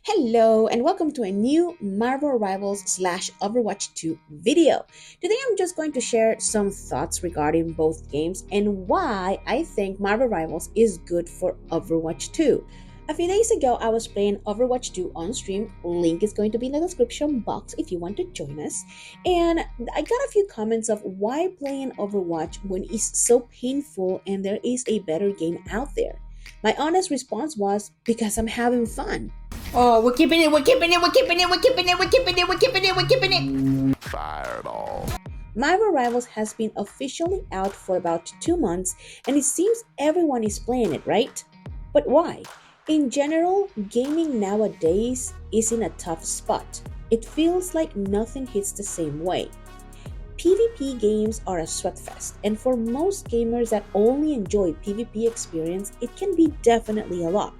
Hello and welcome to a new Marvel Rivals slash Overwatch 2 video. Today I'm just going to share some thoughts regarding both games and why I think Marvel Rivals is good for Overwatch 2. A few days ago I was playing Overwatch 2 on stream, link is going to be in the description box if you want to join us, and I got a few comments of why playing Overwatch when it's so painful and there is a better game out there. My honest response was because I'm having fun. Oh, we're keeping it, we're keeping it, we're keeping it, we're keeping it, we're keeping it, we're keeping it, we're keeping it. Fireball. Marvel Rivals has been officially out for about 2 months and it seems everyone is playing it, right? But why? In general, gaming nowadays is in a tough spot. It feels like nothing hits the same way. PvP games are a sweatfest, and for most gamers that only enjoy PvP experience, it can be definitely a lot.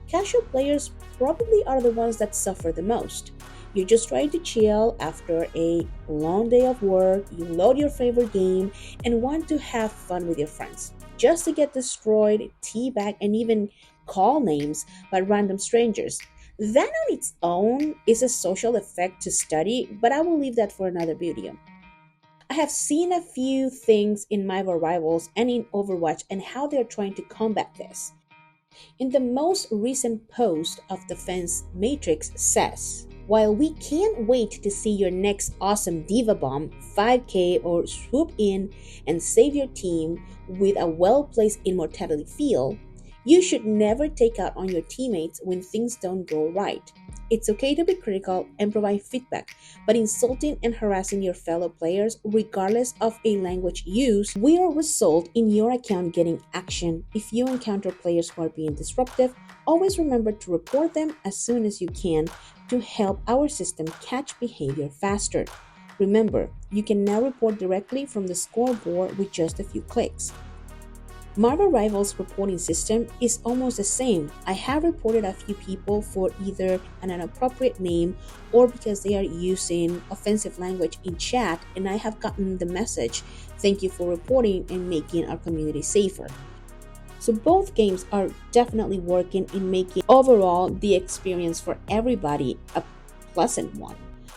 Casual players probably are the ones that suffer the most. You're just trying to chill after a long day of work, you load your favorite game, and want to have fun with your friends, just to get destroyed, teabag, and even call names by random strangers. That on its own is a social effect to study, but I will leave that for another video. I have seen a few things in Marvel Rivals and in Overwatch and how they're trying to combat this. In the most recent post of Defense Matrix says, while we can't wait to see your next awesome Diva Bomb, 5k or swoop in and save your team with a well-placed immortality feel, you should never take out on your teammates when things don't go right. It's okay to be critical and provide feedback, but insulting and harassing your fellow players, regardless of a language used, will result in your account getting action. If you encounter players who are being disruptive, always remember to report them as soon as you can to help our system catch behavior faster. Remember, you can now report directly from the scoreboard with just a few clicks. Marvel Rivals reporting system is almost the same. I have reported a few people for either an inappropriate name or because they are using offensive language in chat, and I have gotten the message, thank you for reporting and making our community safer. So both games are definitely working in making overall the experience for everybody a pleasant one.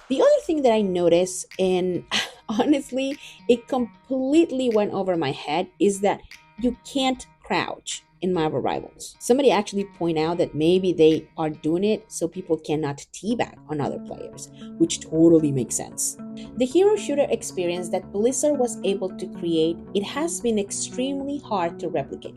The other thing that I noticed, and honestly it completely went over my head, is that you can't crouch in Marvel Rivals. Somebody actually point out that maybe they are doing it so people cannot teabag on other players, which totally makes sense. The hero shooter experience that Blizzard was able to create, it has been extremely hard to replicate.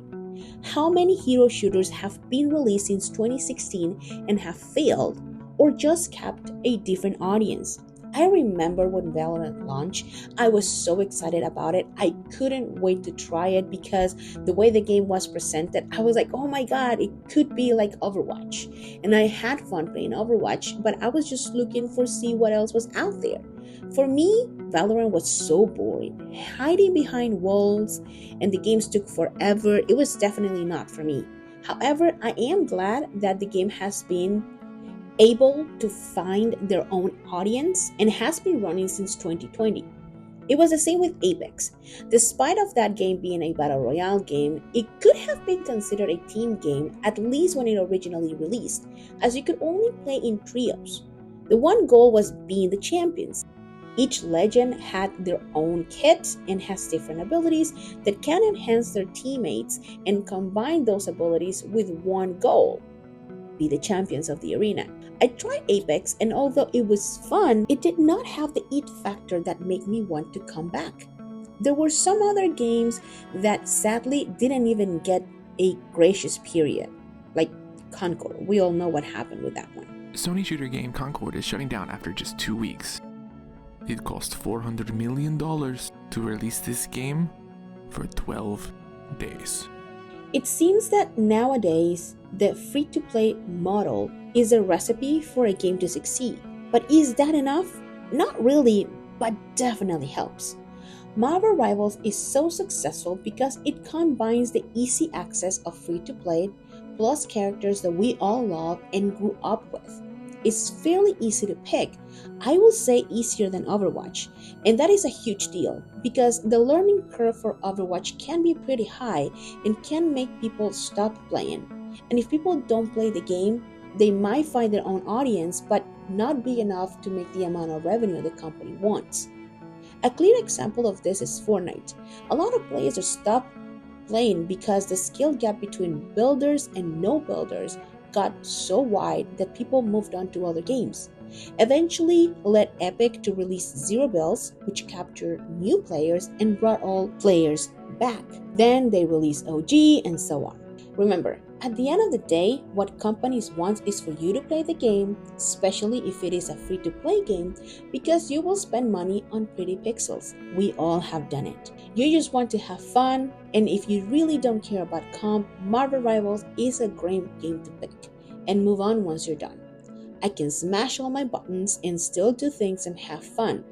How many hero shooters have been released since 2016 and have failed or just kept a different audience? I remember when Valorant launched, I was so excited about it. I couldn't wait to try it because the way the game was presented, I was like, oh my god, it could be like Overwatch. And I had fun playing Overwatch, but I was just looking for see what else was out there. For me, Valorant was so boring. Hiding behind walls and the games took forever. It was definitely not for me. However, I am glad that the game has been able to find their own audience and has been running since 2020. It was the same with Apex. Despite of that game being a battle royale game, it could have been considered a team game at least when it originally released, as you could only play in trios. The one goal was being the champions. Each legend had their own kit and has different abilities that can enhance their teammates and combine those abilities with one goal: be the champions of the arena. I tried Apex, and although it was fun, it did not have the it factor that made me want to come back. There were some other games that sadly didn't even get a gracious period, like Concord. We all know what happened with that one. Sony shooter game Concord is shutting down after just 2 weeks. It cost $400 million to release this game for 12 days. It seems that nowadays, the free-to-play model is a recipe for a game to succeed. But is that enough? Not really, but definitely helps. Marvel Rivals is so successful because it combines the easy access of free-to-play plus characters that we all love and grew up with. It's fairly easy to pick. I will say easier than Overwatch, and that is a huge deal because the learning curve for Overwatch can be pretty high and can make people stop playing. And if people don't play the game, They might find their own audience, but not big enough to make the amount of revenue the company wants. A clear example of this is Fortnite. A lot of players are stopped playing because the skill gap between builders and no builders got so wide that people moved on to other games. Eventually led Epic to release Zero Bells, which captured new players and brought all players back. Then they released OG and so on. Remember, at the end of the day, what companies want is for you to play the game, especially if it is a free-to-play game, because you will spend money on pretty pixels. We all have done it. You just want to have fun, and if you really don't care about comp, Marvel Rivals is a great game to pick, and move on once you're done. I can smash all my buttons and still do things and have fun.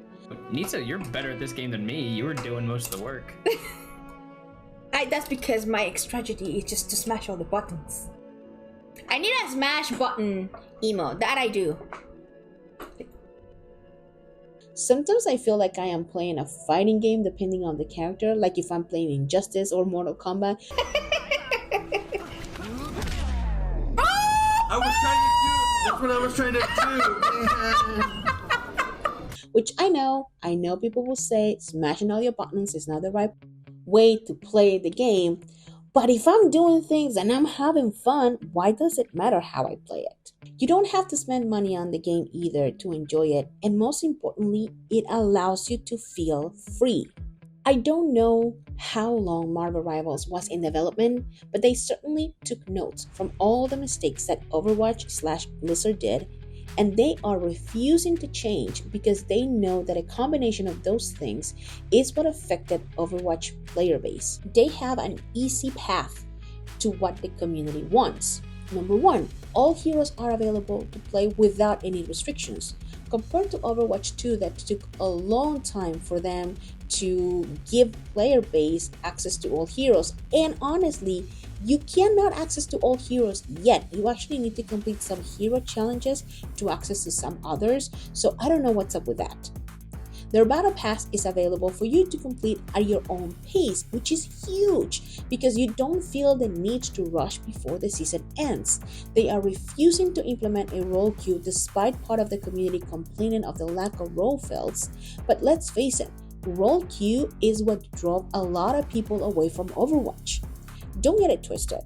Nisa, you're better at this game than me. You were doing most of the work. That's because my strategy is just to smash all the buttons. I need a smash button emote. That I do. Sometimes I feel like I am playing a fighting game depending on the character, like if I'm playing Injustice or Mortal Kombat. That's what I was trying to do. Which I know people will say smashing all your buttons is not the right way to play the game, but if I'm doing things and I'm having fun, why does it matter how I play it? You don't have to spend money on the game either to enjoy it, and most importantly, it allows you to feel free. I don't know how long Marvel Rivals was in development, but they certainly took notes from all the mistakes that Overwatch/Blizzard did, and they are refusing to change because they know that a combination of those things is what affected Overwatch player base. They have an easy path to what the community wants. Number one, all heroes are available to play without any restrictions, compared to Overwatch 2 that took a long time for them to give player base access to all heroes. And honestly, you cannot access to all heroes yet. You actually need to complete some hero challenges to access to some others, so I don't know what's up with that. Their battle pass is available for you to complete at your own pace, which is huge because you don't feel the need to rush before the season ends. They are refusing to implement a role queue despite part of the community complaining of the lack of role fields. But let's face it, role queue is what drove a lot of people away from Overwatch. Don't get it twisted.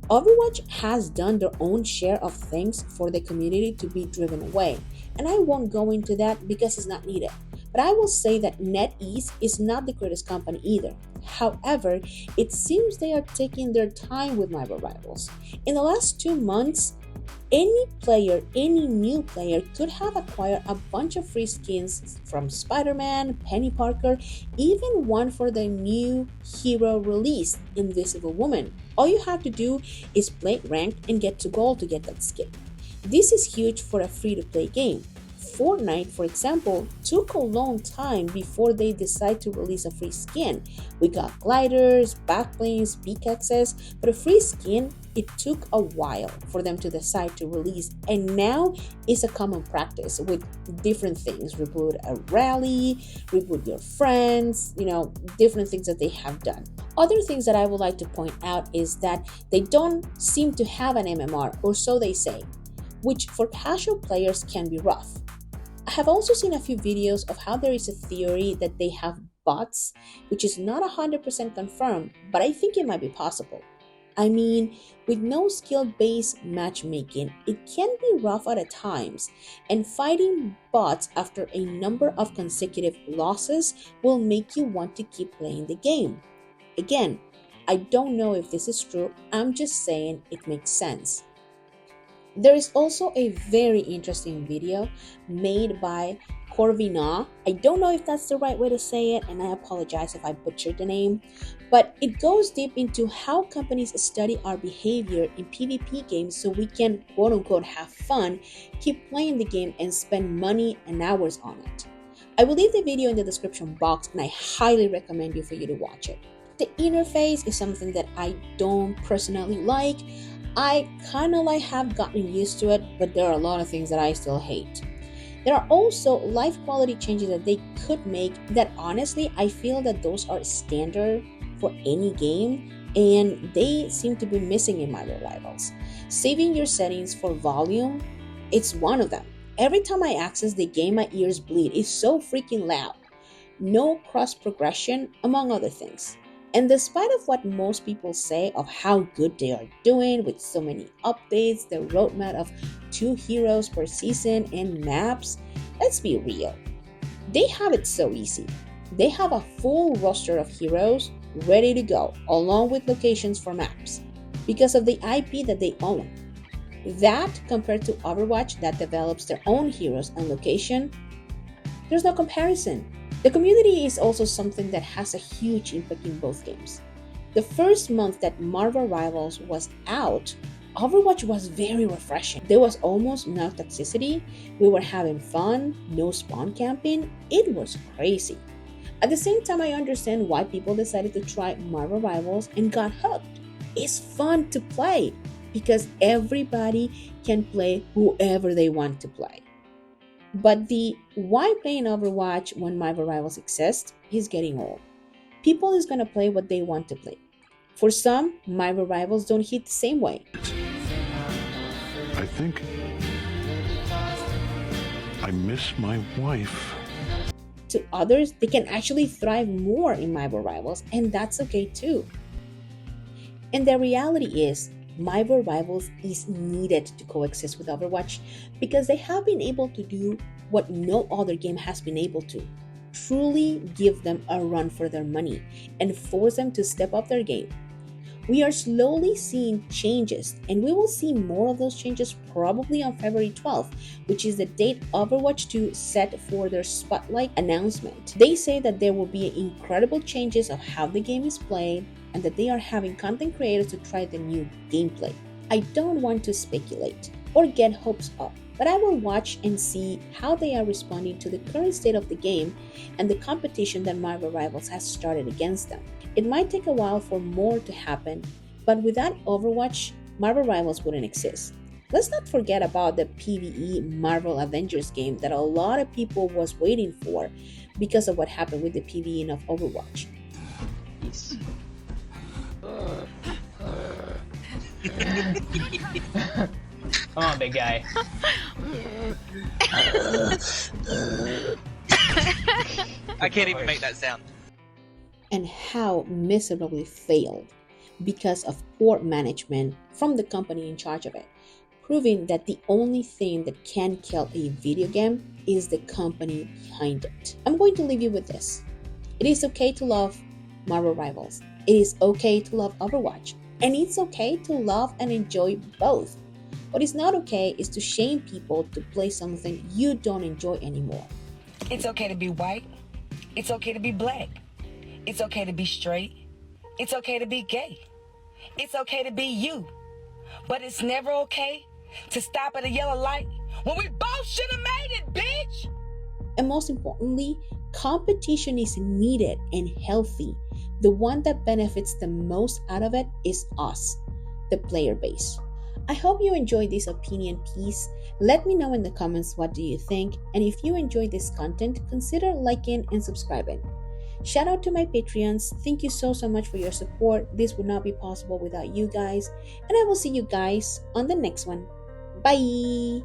Overwatch has done their own share of things for the community to be driven away, and I won't go into that because it's not needed. But I will say that NetEase is not the greatest company either. However, it seems they are taking their time with Marvel Rivals. In the last 2 months, any new player could have acquired a bunch of free skins from Spider-Man, Penny Parker, even one for the new hero release, Invisible Woman. All you have to do is play ranked and get to gold to get that skin. This is huge for a free-to-play game. Fortnite, for example, took a long time before they decided to release a free skin. We got gliders, backplanes, pickaxes, but a free skin, it took a while for them to decide to release, and now it's a common practice with different things. Reboot a rally, reboot your friends, different things that they have done. Other things that I would like to point out is that they don't seem to have an MMR, or so they say, which for casual players can be rough. I have also seen a few videos of how there is a theory that they have bots, which is not 100% confirmed, but I think it might be possible. I mean, with no skill-based matchmaking, it can be rough at times, and fighting bots after a number of consecutive losses will make you want to keep playing the game. Again, I don't know if this is true, I'm just saying it makes sense. There is also a very interesting video made by Korvynah. I don't know if that's the right way to say it, and I apologize if I butchered the name, but it goes deep into how companies study our behavior in PvP games so we can quote-unquote have fun, keep playing the game, and spend money and hours on it. I will leave the video in the description box, and I highly recommend for you to watch it. The interface is something that I don't personally like. I kind of have gotten used to it, but there are a lot of things that I still hate. There are also life quality changes that they could make that honestly I feel that those are standard for any game, and they seem to be missing in Marvel Rivals. Saving your settings for volume, it's one of them. Every time I access the game, my ears bleed. It's so freaking loud. No cross progression, among other things. And despite of what most people say of how good they are doing with so many updates, the roadmap of 2 heroes per season and maps, let's be real. They have it so easy. They have a full roster of heroes ready to go, along with locations for maps, because of the IP that they own. That, compared to Overwatch that develops their own heroes and location, there's no comparison. The community is also something that has a huge impact in both games. The first month that Marvel Rivals was out, Overwatch was very refreshing. There was almost no toxicity, we were having fun, no spawn camping, it was crazy. At the same time, I understand why people decided to try Marvel Rivals and got hooked. It's fun to play because everybody can play whoever they want to play. But the why playing Overwatch when Marvel Rivals exists is getting old. People is gonna play what they want to play. For some, Marvel Rivals don't hit the same way. I think I miss my wife. To others, they can actually thrive more in Marvel Rivals, and that's okay too. And the reality is, Marvel Rivals is needed to coexist with Overwatch because they have been able to do what no other game has been able to. Truly give them a run for their money and force them to step up their game. We are slowly seeing changes, and we will see more of those changes probably on February 12th, which is the date Overwatch 2 set for their Spotlight announcement. They say that there will be incredible changes of how the game is played, and that they are having content creators to try the new gameplay. I don't want to speculate or get hopes up, but I will watch and see how they are responding to the current state of the game and the competition that Marvel Rivals has started against them. It might take a while for more to happen, but without Overwatch, Marvel Rivals wouldn't exist. Let's not forget about the PvE Marvel Avengers game that a lot of people was waiting for because of what happened with the PvE of Overwatch. Come on, big guy. I can't even make that sound. And how miserably failed because of poor management from the company in charge of it, proving that the only thing that can kill a video game is the company behind it. I'm going to leave you with this. It is okay to love Marvel Rivals. It is okay to love Overwatch. And it's okay to love and enjoy both. What is not okay is to shame people to play something you don't enjoy anymore. It's okay to be white. It's okay to be black. It's okay to be straight. It's okay to be gay. It's okay to be you. But it's never okay to stop at a yellow light when we both should have made it, bitch! And most importantly, competition is needed and healthy. The one that benefits the most out of it is us, the player base. I hope you enjoyed this opinion piece. Let me know in the comments what do you think, and if you enjoy this content, consider liking and subscribing. Shout out to my Patreons. Thank you so much for your support. This would not be possible without you guys, and I will see you guys on the next one. Bye!